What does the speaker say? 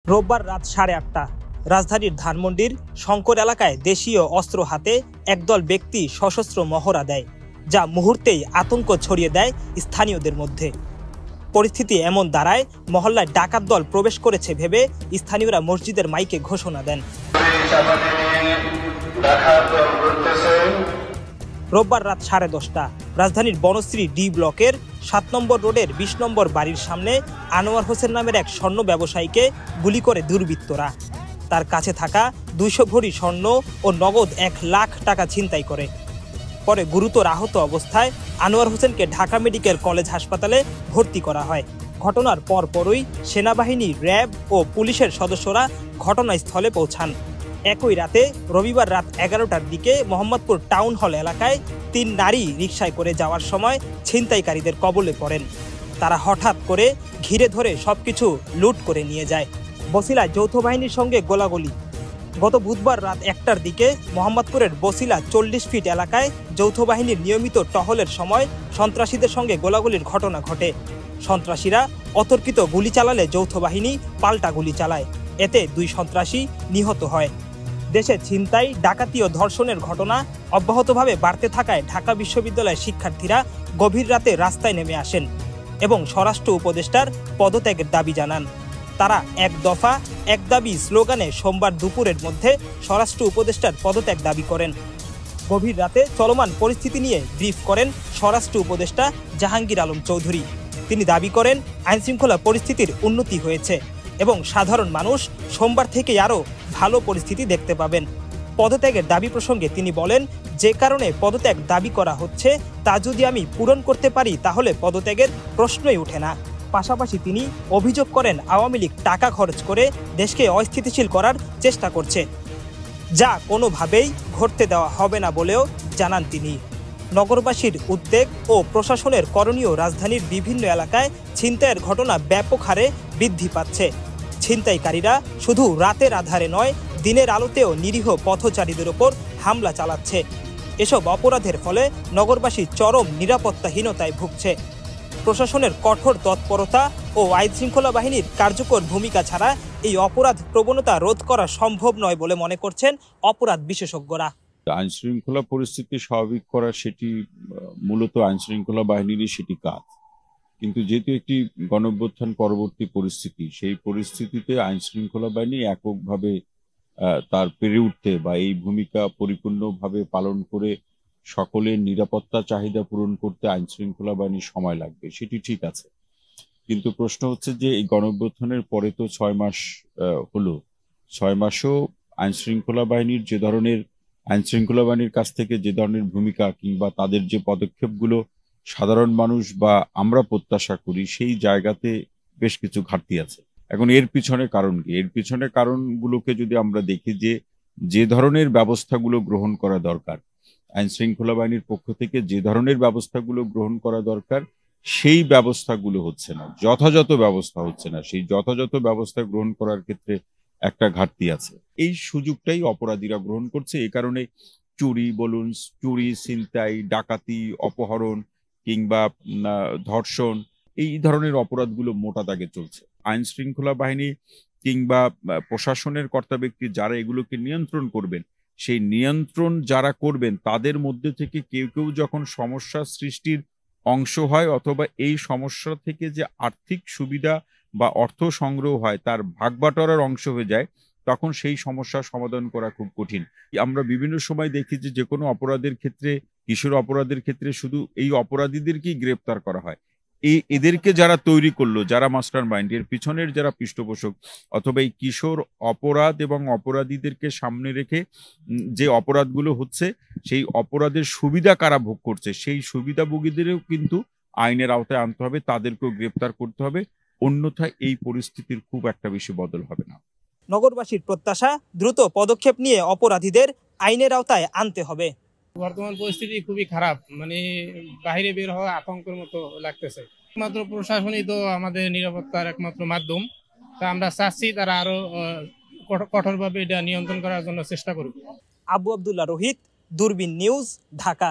রোববার রাত 8:30টা রাজধানীর ধানমন্ডির শঙ্কর এলাকায় দেশীয় অস্ত্র হাতে একদল ব্যক্তি সশস্ত্র মহড়া দেয়, যা মুহূর্তেই আতঙ্ক ছড়িয়ে দেয় স্থানীয়দের মধ্যে। পরিস্থিতি এমন দাঁড়ায়, মহল্লায় ডাকাত দল প্রবেশ করেছে ভেবে স্থানীয়রা মসজিদের মাইকে ঘোষণা দেন। রোববার রাত 10:30টা রাজধানীর বনশ্রী ডি ব্লকের 7 নম্বর রোডের 20 নম্বর বাড়ির সামনে আনোয়ার হোসেন নামের এক স্বর্ণ ব্যবসায়ীকে গুলি করে দুর্বৃত্তরা। তার কাছে থাকা 200 ভরি স্বর্ণ ও নগদ 1 লাখ টাকা ছিনতাই করে। পরে গুরুতর আহত অবস্থায় আনোয়ার হোসেনকে ঢাকা মেডিকেল কলেজ হাসপাতালে ভর্তি করা হয়। ঘটনার পরপরই সেনাবাহিনী, র্যাব ও পুলিশের সদস্যরা ঘটনাস্থলে পৌঁছান। একই রাতে রবিবার রাত 11টার দিকে মোহাম্মদপুর টাউন হল এলাকায় 3 নারী রিকশায় করে যাওয়ার সময় ছিনতাইকারীদের কবলে পড়েন। তারা হঠাৎ করে ঘিরে ধরে সবকিছু লুট করে নিয়ে যায়। বছিলায় যৌথ বাহিনীর সঙ্গে গোলাগুলি। গত বুধবার রাত 1টার দিকে মোহাম্মদপুরের বছিলা 40 ফিট এলাকায় যৌথ বাহিনীর নিয়মিত টহলের সময় সন্ত্রাসীদের সঙ্গে গোলাগুলির ঘটনা ঘটে। সন্ত্রাসীরা অতর্কিত গুলি চালালে যৌথ বাহিনী পাল্টা গুলি চালায়। এতে 2 সন্ত্রাসী নিহত হয়। দেশে ছিনতাই, ডাকাতি ও ধর্ষণের ঘটনা অব্যাহতভাবে বাড়তে থাকায় ঢাকা বিশ্ববিদ্যালয়ের শিক্ষার্থীরা গভীর রাতে রাস্তায় নেমে আসেন এবং স্বরাষ্ট্র উপদেষ্টার পদত্যাগের দাবি জানান। তারা 1 দফা 1 দাবি স্লোগানে সোমবার দুপুরের মধ্যে স্বরাষ্ট্র উপদেষ্টার পদত্যাগ দাবি করেন। গভীর রাতে চলমান পরিস্থিতি নিয়ে ব্রিফ করেন স্বরাষ্ট্র উপদেষ্টা জাহাঙ্গীর আলম চৌধুরী। তিনি দাবি করেন আইনশৃঙ্খলা পরিস্থিতির উন্নতি হয়েছে এবং সাধারণ মানুষ সোমবার থেকে আরও ভালো পরিস্থিতি দেখতে পাবেন। পদত্যাগের দাবি প্রসঙ্গে তিনি বলেন, যে কারণে পদত্যাগ দাবি করা হচ্ছে তা যদি আমি পূরণ করতে পারি তাহলে পদত্যাগের প্রশ্নই ওঠে না। পাশাপাশি তিনি অভিযোগ করেন আওয়ামী লীগ টাকা খরচ করে দেশকে অস্থিতিশীল করার চেষ্টা করছে, যা কোনোভাবেই ঘটতে দেওয়া হবে না বলেও জানান তিনি। নগরবাসীর উদ্বেগ ও প্রশাসনের করণীয় রাজধানীর বিভিন্ন এলাকায় ছিনতাইয়ের ঘটনা ব্যাপক হারে বৃদ্ধি পাচ্ছে। ছিনতাইকারীরা শুধু রাতের আধারে নয়, দিনের আলোতেও নিরীহ পথচারীদের ওপর হামলা চালাচ্ছে। এসব অপরাধের ফলে নগরবাসী চরম নিরাপত্তাহীনতায় ভুগছে। প্রশাসনের কঠোর তৎপরতা ও আইনশৃঙ্খলা বাহিনীর কার্যকর ভূমিকা ছাড়া এই অপরাধ প্রবণতা রোধ করা সম্ভব নয় বলে মনে করছেন অপরাধ বিশেষজ্ঞরা। আইনশৃঙ্খলা পরিস্থিতি স্বাভাবিক করা সেটি মূলত আইনশৃঙ্খলা বাহিনীরই সেটি কাজ। কিন্তু যেহেতু একটি গণঅভ্যুত্থান পরবর্তী পরিস্থিতি, সেই পরিস্থিতিতে আইনশৃঙ্খলা বাহিনী এককভাবে তার পেরে উঠতে বা এই ভূমিকা পরিপূর্ণভাবে পালন করে সকলের নিরাপত্তা চাহিদা পূরণ করতে আইনশৃঙ্খলা বাহিনীর সময় লাগবে, সেটি ঠিক আছে। কিন্তু প্রশ্ন হচ্ছে যে এই গণঅভ্যুত্থানের পরে তো 6 মাস হলো, 6 মাসেও আইনশৃঙ্খলা বাহিনীর যে ধরনের আইনশৃঙ্খলা বাহিনীর কাছ থেকে যে ধরনের ভূমিকা কিংবা তাদের যে পদক্ষেপগুলো সাধারণ মানুষ বা আমরা প্রত্যাশা করি, সেই জায়গাতে বেশ কিছু ঘাটতি আছে। এখন এর পিছনে কারণ কি? এর পিছনে কারণগুলোকে যদি আমরা দেখি, যে ধরনের ব্যবস্থাগুলো গ্রহণ করা দরকার, আইন শৃঙ্খলা বাহিনীর পক্ষ থেকে যে ধরনের ব্যবস্থাগুলো গ্রহণ করা দরকার, সেই ব্যবস্থাগুলো হচ্ছে না, যথাযথ ব্যবস্থা হচ্ছে না। সেই যথাযথ ব্যবস্থা গ্রহণ করার ক্ষেত্রে একটা ঘাটতি আছে। এই সুযোগটাই অপরাধীরা গ্রহণ করছে। এই কারণে চুরি বলুন, চুরি, ছিনতাই, ডাকাতি, অপহরণ কিংবা ধর্ষণ, এই ধরনের অপরাধগুলো মোটা দাগে চলছে। আইন শৃঙ্খলা বাহিনী কিংবা প্রশাসনের কর্তা ব্যক্তি যারা এগুলোকে নিয়ন্ত্রণ করবেন, সেই নিয়ন্ত্রণ যারা করবেন তাদের মধ্যে থেকে কেউ কেউ যখন সমস্যা সৃষ্টির অংশ হয় অথবা এই সমস্যা থেকে যে আর্থিক সুবিধা বা অর্থ সংগ্রহ হয় তার ভাগবাটোয়ারার অংশ হয়ে যায়, তখন সেই সমস্যার সমাধান করা খুব কঠিন। আমরা বিভিন্ন সময় দেখি যে কোনো অপরাধের ক্ষেত্রে, কিশোর অপরাধের ক্ষেত্রে শুধু এই অপরাধীদেরকেই গ্রেপ্তার করা হয়। এদেরকে যারা তৈরি করলো, যারা মাস্টার মাইন্ড, এর পিছনের যারা পৃষ্ঠপোষক, অথবা এই কিশোর অপরাধ এবং অপরাধীদেরকে সামনে রেখে যে অপরাধগুলো হচ্ছে, সেই অপরাধের সুবিধা কারা ভোগ করছে, সেই সুবিধাভোগীদেরও কিন্তু আইনের আওতায় আনতে হবে, তাদেরকেও গ্রেপ্তার করতে হবে। অন্যথায় এই পরিস্থিতির খুব একটা বেশি বদল হবে না। নগরবাসীর প্রত্যাশা, দ্রুত পদক্ষেপ নিয়ে অপরাধীদের আইনের আওতায় আনতে হবে। বর্তমান পরিস্থিতি খুবই খারাপ, বাইরে বের হওয়া আতঙ্কের মতো লাগতেছে। একমাত্র প্রশাসনই তো আমাদের নিরাপত্তার একমাত্র মাধ্যম। তা আমরা চাচ্ছি তারা আরো কঠোরভাবে এটা নিয়ন্ত্রণ করার জন্য চেষ্টা করুক। আবু আবদুল্লাহ রোহিত, দূরবীন নিউজ, ঢাকা।